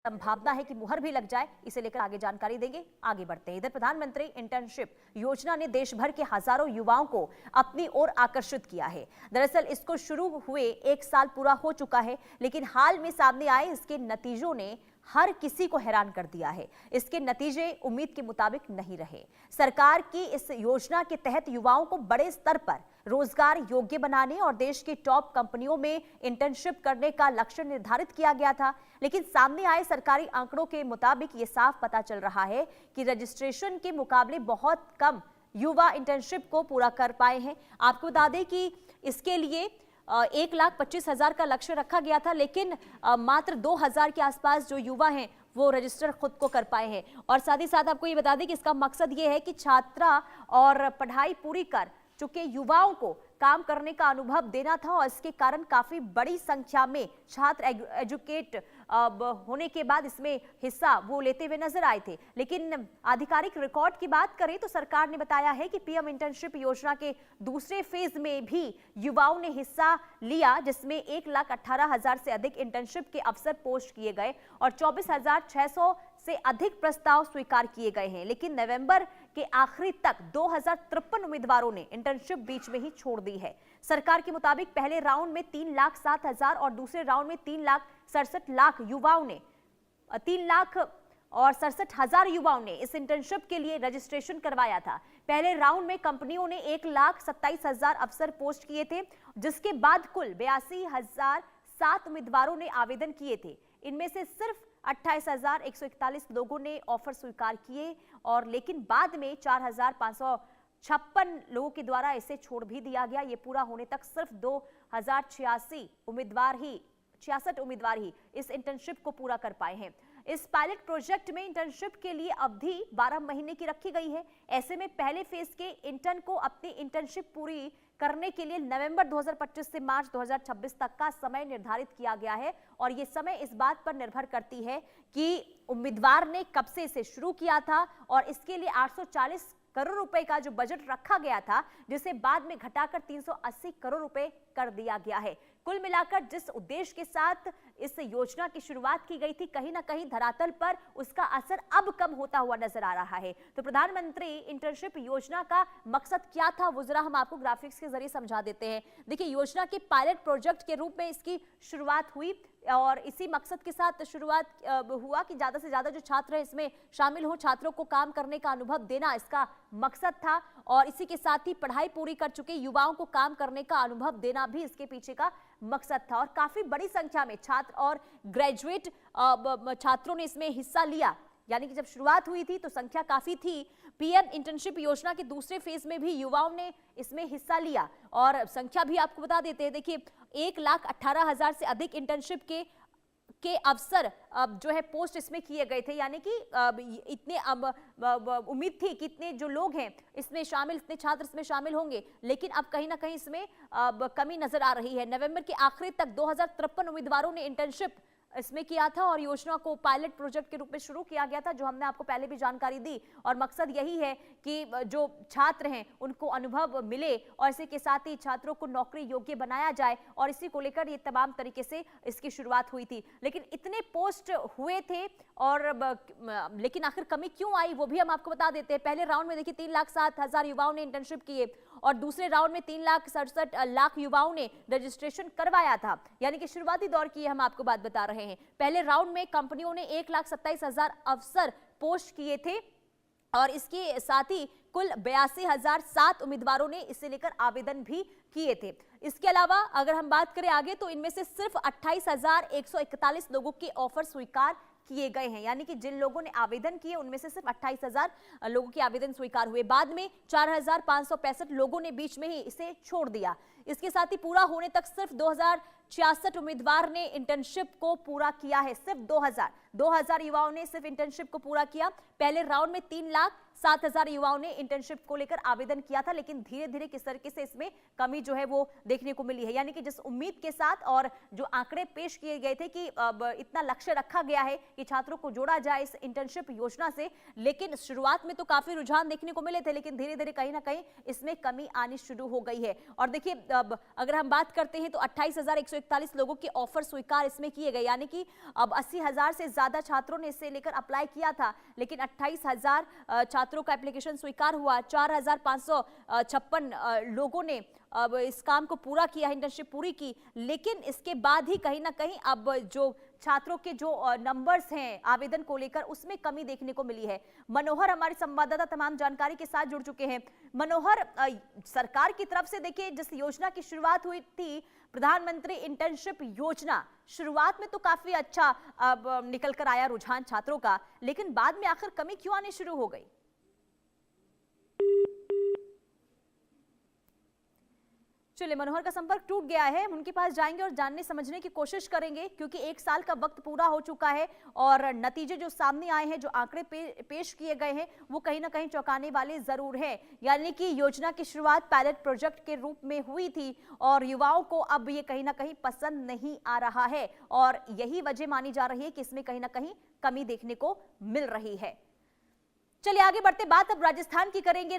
संभावना है कि मुहर भी लग जाए, इसे लेकर आगे जानकारी देंगे। आगे बढ़ते हैं। इधर प्रधानमंत्री इंटर्नशिप योजना ने देश भर के हजारों युवाओं को अपनी ओर आकर्षित किया है। दरअसल इसको शुरू हुए 1 साल पूरा हो चुका है, लेकिन हाल में सामने आए इसके नतीजों ने हर किसी को हैरान कर दिया है। इसके नतीजे उम्मीद के मुताबिक नहीं रहे। सरकार की इस योजना के तहत युवाओं को बड़े स्तर पर रोजगार योग्य बनाने और देश की टॉप कंपनियों में इंटर्नशिप करने का लक्ष्य निर्धारित किया गया था, लेकिन सामने आए सरकारी आंकड़ों के मुताबिक ये साफ पता चल रहा है कि रजिस्ट्रेशन के मुकाबले बहुत कम युवा इंटर्नशिप को पूरा कर पाए हैं। आपको बता दें कि इसके लिए 1,25,000 का लक्ष्य रखा गया था, लेकिन मात्र 2,000 के आसपास जो युवा हैं वो रजिस्टर खुद को कर पाए हैं। और साथ ही साथ आपको ये बता दें कि इसका मकसद ये है कि छात्रा और पढ़ाई पूरी कर चुके युवाओं को काम करने का अनुभव देना था, और इसके कारण काफी बड़ी संख्या में छात्र एजुकेट होने के बाद इसमें हिस्सा वो लेते हुए नजर आए थे। लेकिन आधिकारिक रिकॉर्ड की बात करें तो सरकार ने बताया है कि पीएम इंटर्नशिप योजना के दूसरे फेज में भी युवाओं ने हिस्सा लिया, जिसमें 1,18,000 से अधिक इंटर्नशिप के अवसर पोस्ट किए गए और 24,600 से अधिक प्रस्ताव स्वीकार किए गए हैं। लेकिन नवंबर के आखिरी तक 2,053 उम्मीदवारों ने इंटर्नशिप बीच में ही छोड़ दी है। सरकार के मुताबिक पहले राउंड में 3,07,000 और दूसरे राउंड में 3,67,000 युवाओं ने 3,67,000 युवाओं ने इस इंटर्नशिप के लिए रजिस्ट्रेशन करवाया था। पहले राउंड में कंपनियों ने 1,27,000 अवसर पोस्ट किए थे, जिसके बाद कुल 82,007 उम्मीदवारोर ने आवेदन किए थे। इनमें से सिर्फ 28,141 लोगों ने ऑफर स्वीकार किए, और लेकिन बाद में 4,556 लोगों के द्वारा इसे छोड़ भी दिया गया। ये पूरा होने तक सिर्फ 2,086 उम्मीदवार ही इस इंटर्नशिप को पूरा कर पाए हैं। इस पायलट प्रोजेक्ट में इंटर्नशिप के लिए अवधि 12 महीने की रखी गई है। ऐसे में पहले फेज के इंटर्न को अपनी इंटर्नशिप पूरी करने के लिए नवंबर 2025 से मार्च 2026 तक का समय निर्धारित किया गया है, और ये समय इस बात पर निर्भर करती है कि उम्मीदवार ने कब से इसे शुरू किया था, और इसके लिए 840 करोड़ रुपए का जो बजट रखा गया था, जिसे बाद में घटाकर 380 करोड़ रुपए कर दिया गया है। कुल मिलाकर जिस उद्देश्य के साथ इस योजना की शुरुआत की गई थी, कहीं ना कहीं धरातल पर उसका असर अब कम होता हुआ नजर आ रहा है। तो प्रधानमंत्री इंटर्नशिप योजना का मकसद क्या था, वो जरा हम आपको ग्राफिक्स के जरिए समझा देते हैं। देखिए, योजना के पायलट प्रोजेक्ट के रूप में इसकी शुरुआत हुई, और इसी मकसद के साथ शुरुआत हुआ कि ज्यादा से ज्यादा जो छात्र हैं इसमें शामिल हो, छात्रों को काम करने का अनुभव देना इसका मकसद था, और इसी के साथ ही पढ़ाई पूरी कर चुके युवाओं को काम करने का अनुभव देना भी इसके पीछे का मकसद था। और काफी बड़ी संख्या में छात्र और ग्रेजुएट छात्रों ने इसमें हिस्सा लिया, यानी कि जब शुरुआत हुई थी तो संख्या काफी थी। पीएम इंटर्नशिप योजना के दूसरे फेज में भी युवाओं ने इसमें हिस्सा लिया, और संख्या भी आपको बता देते हैं। देखिए, 1,18,000 से अधिक इंटर्नशिप के अवसर जो है पोस्ट इसमें किए गए थे, यानी कि इतने उम्मीद थी कि इतने जो लोग हैं इसमें शामिल, इतने छात्र इसमें शामिल होंगे, लेकिन अब कहीं ना कहीं इसमें कमी नजर आ रही है। नवंबर के आखिरी तक 2,053 उम्मीदवारों ने इंटर्नशिप इसमें किया था, और योजना को पायलट प्रोजेक्ट के रूप में शुरू किया गया था, जो हमने आपको पहले भी जानकारी दी। और मकसद यही है कि जो छात्र हैं उनको अनुभव मिले, और इसी के साथ ही छात्रों को नौकरी योग्य बनाया जाए, और इसी को लेकर ये तमाम तरीके से इसकी शुरुआत हुई थी। लेकिन इतने पोस्ट हुए थे, और लेकिन आखिर कमी क्यों आई वो भी हम आपको बता देते हैं। पहले राउंड में देखिए 3,07,000 युवाओं ने इंटर्नशिप किए, और दूसरे राउंड में 3,67,000 युवाओं ने रजिस्ट्रेशन करवाया था, यानी कि शुरुआती दौर की हम आपको बात बता रहे हैं। पहले राउंड में कंपनियों ने 1,27,000 अवसर पोस्ट किए थे, और इसके साथ ही कुल 82,007 उम्मीदवारों ने इसे लेकर आवेदन भी किए थे। इसके अलावा अगर हम बात करें आगे, तो इनमें से सिर्फ 28,141 लोगों के ऑफर स्वीकार किए गए हैं, यानी कि जिन लोगों ने आवेदन किए उनमें से सिर्फ 28,000 लोगों के आवेदन स्वीकार हुए। बाद में 4,565 लोगों ने बीच में ही इसे छोड़ दिया। इसके साथ ही पूरा होने तक सिर्फ 2,066 उम्मीदवार ने इंटर्नशिप को पूरा किया है। सिर्फ 2,000 युवाओं ने सिर्फ इंटर्नशिप को पूरा किया। पहले राउंड में 3,07,000 युवाओं ने इंटर्नशिप को लेकर आवेदन किया था, लेकिन धीरे धीरे किस तरीके से इसमें कमी जो है वो देखने को मिली है। यानी कि जिस उम्मीद के साथ और जो आंकड़े पेश किए गए थे कि इतना लक्ष्य रखा गया है कि छात्रों को जोड़ा जाए इस इंटर्नशिप योजना से, लेकिन शुरुआत में तो काफी रुझान देखने को मिले थे, लेकिन धीरे धीरे कहीं ना कहीं इसमें कमी आनी शुरू हो गई है। और देखिए, अगर हम बात करते हैं तो 28,141 141 लोगों के ऑफर स्वीकार इसमें किए गए, यानी कि अब 80,000 से ज्यादा छात्रों ने इसे लेकर अप्लाई किया था, लेकिन 28,000 छात्रों का एप्लीकेशन स्वीकार हुआ। 4,556 लोगों ने अब इस काम को पूरा किया, इंटर्नशिप पूरी की, लेकिन इसके बाद ही कहीं ना कहीं अब जो छात्रों के जो नंबर्स हैं आवेदन को लेकर उसमें कमी देखने को मिली है। मनोहर हमारे संवाददाता तमाम जानकारी के साथ जुड़ चुके हैं। मनोहर, सरकार की तरफ से देखिए जिस योजना की शुरुआत हुई थी, प्रधानमंत्री इंटर्नशिप योजना, शुरुआत में तो काफी अच्छा अब निकल कर आया रुझान छात्रों का, लेकिन बाद में आखिर कमी क्यों आनी शुरू हो गई? चलिए, मनोहर का संपर्क टूट गया है, उनके पास जाएंगे और जानने समझने की कोशिश करेंगे, क्योंकि 1 साल का वक्त पूरा हो चुका है और नतीजे जो सामने आए हैं, जो आंकड़े पेश किए गए हैं, वो कहीं ना कहीं चौंकाने वाले जरूर हैं। यानी कि योजना की शुरुआत पायलट प्रोजेक्ट के रूप में हुई थी और युवाओं को अब ये कहीं ना कहीं पसंद नहीं आ रहा है और यही वजह मानी जा रही है कि इसमें कहीं ना कहीं कमी देखने को मिल रही है। चलिए आगे बढ़ते, बात अब राजस्थान की करेंगे।